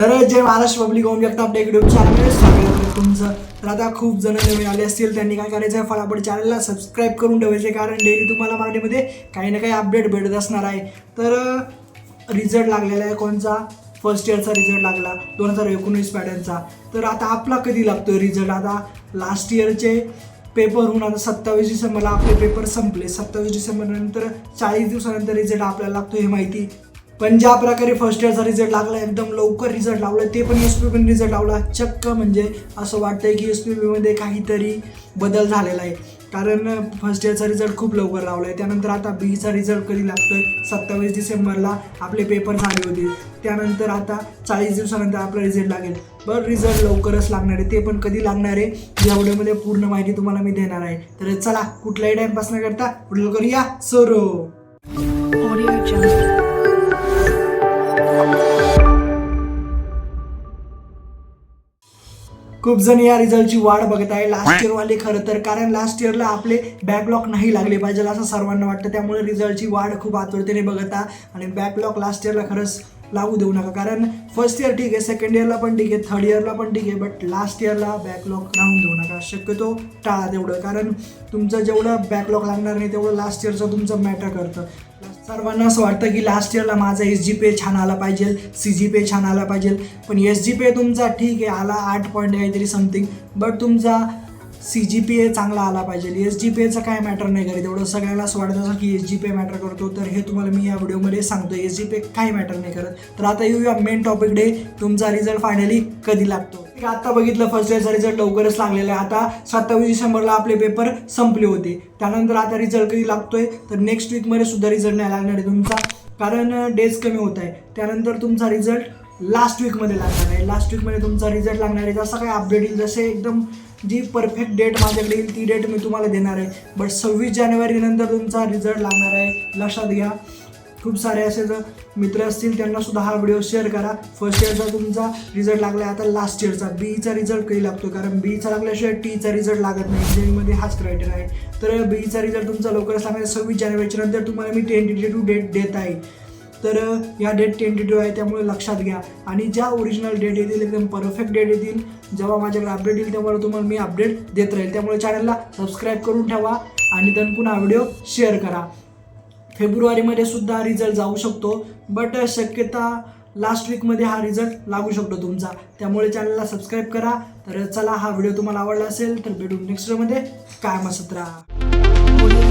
तर जय Maharashtra public home जगता आपल्या युट्यूब चॅनलमध्ये स्वागत आहे तुमचं। तर आता खूप जण नवीन आले असतील त्यांनी काय करायचं आहे, फटाफट चॅनलला सबस्क्राईब करून ठेवायचे, कारण डेली तुम्हाला मराठीमध्ये काही ना काही अपडेट भेटत असणार आहे। तर रिझल्ट लागलेला आहे, कोणचा फर्स्ट इयरचा रिझल्ट लागला 2019 पॅटर्नचा। तर आता आपला कधी लागतोय रिझल्ट? आता लास्ट इयरचे पेपर होऊन आता 27 डिसेंबरला आपले पेपर संपले। 27 डिसेंबर नंतर 40 दिवसानंतर रिझल्ट आपल्याला लागतो हे माहिती। पण ज्या प्रकारे फर्स्ट इयरचा रिझल्ट लागला, एकदम लवकर रिझल्ट लावला, ते पण एसपीपी रिझल्ट लावला चक्क, म्हणजे असं वाटतंय की एसपीपीमध्ये काहीतरी बदल झालेला आहे, कारण फर्स्ट इयरचा रिझल्ट खूप लवकर लावला आहे। त्यानंतर आता बीचा रिझल्ट कधी लागतोय? 27 डिसेंबरला आपले पेपर झाले होते, त्यानंतर आता 40 दिवसानंतर आपला रिझल्ट लागेल। बरं, रिझल्ट लवकरच लागणार आहे, ते पण कधी लागणार आहे या व्हिडिओमध्ये पूर्ण माहिती तुम्हाला मी देणार आहे। तर चला, कुठलाही टाइमपास न करता व्हिडिओ करूया सुरू। खूप जण या रिझल्टची वाट बघत आहे, लास्ट इयरवाले खरं तर, कारण लास्ट इयरला आपले बॅकलॉग नाही लागले पाहिजे असं सर्वांना वाटतं, त्यामुळे रिझल्टची वाट खूप आतुरतेने बघता। आणि बॅकलॉग लास्ट इयरला खरंच लागू देऊ नका, कारण फर्स्ट इयर ठीक आहे, सेकंड इयरला पण ठीक आहे, थर्ड इयरला पण ठीक आहे, बट लास्ट इयरला बॅकलॉग राहून देऊ नका, शक्यतो टाळा तेवढं, कारण तुमचं जेवढं बॅकलॉग लागणार नाही तेवढं लास्ट इयरचं तुमचं मॅटर करतं। सर्वांना असं वाटतं की लास्ट इयरला माझा SGPA छान आला पाहिजे, CGPA छान आला पाहिजे, पण SGPA तुमचा ठीक आहे आला 8 पॉईंट काहीतरी समथिंग, बट तुमचा CGPA चांगला आला पाहिजे। SGPAचं काय मॅटर नाही करत, एवढं सगळ्यांना असं वाटत असं की SGPA मॅटर करतो, तर हे तुम्हाला मी या व्हिडिओमध्ये सांगतो, SGPA काही मॅटर नाही करत। तर आता येऊया मेन टॉपिक डे, तुमचा रिझल्ट फायनली कधी लागतो? आता बघितलं फर्स्ट इयरचा रिझल्ट लवकरच लागलेला आहे, आता 27 डिसेंबरला आपले पेपर संपले होते, त्यानंतर आता रिझल्ट कधी लागतोय? तर नेक्स्ट वीकमध्ये सुद्धा रिझल्ट नाही लागणार आहे तुमचा, कारण डेज कमी होत आहे। त्यानंतर तुमचा रिझल्ट लास्ट वीकमध्ये लागणार आहे, लास्ट वीकमध्ये तुमचा रिझल्ट लागणार आहे। जसं काय अपडेट येईल, जसे एकदम जी परफेक्ट डेट माझ्याकडे येईल ती डेट मी तुम्हाला देणार आहे, बट 26 जानेवारी नंतर तुमचा रिझल्ट लागणार आहे, लक्षात घ्या। खूप सारे असे जर मित्र असतील त्यांना सुद्धा हा व्हिडिओ शेअर करा। फर्स्ट इयरचा तुमचा रिझल्ट लागला आहे, आता लास्ट इयरचा बीचा रिझल्ट कधी लागतो? कारण बीचा लागल्याशिवाय टीचा रिझल्ट लागत नाही, इंजिनिअरिंगमध्ये हाच क्रायटेरिया आहे। तर बीचा रिझल्ट तुमचा लवकरच लागणार आहे, 26 जानेवारीच्या नंतर तुम्हाला मी टेंटेटिव्ह डेट देत आहे। तर या डेट टेंटेटिव्ह आहे, त्यामुळे लक्षात घ्या। आणि ज्या ओरिजिनल डेट येतील, एकदम परफेक्ट डेट येतील, जेव्हा माझ्याकडे अपडेट येईल तेव्हा तुम्हाला मी अपडेट देत राहील, त्यामुळे चॅनलला सबस्क्राईब करून ठेवा आणि दणकून हा व्हिडिओ शेअर करा। फेब्रुवारीमध्ये सुद्धा रिझल्ट जाऊ शकतो, बट शक्यता लास्ट वीकमध्ये हा रिझल्ट लागू शकतो तुमचा, त्यामुळे चॅनलला सबस्क्राईब करा। तर चला, हा व्हिडिओ तुम्हाला आवडला असेल तर भेटू नेक्स्ट व्हिडिओमध्ये, काय मस्त राहा।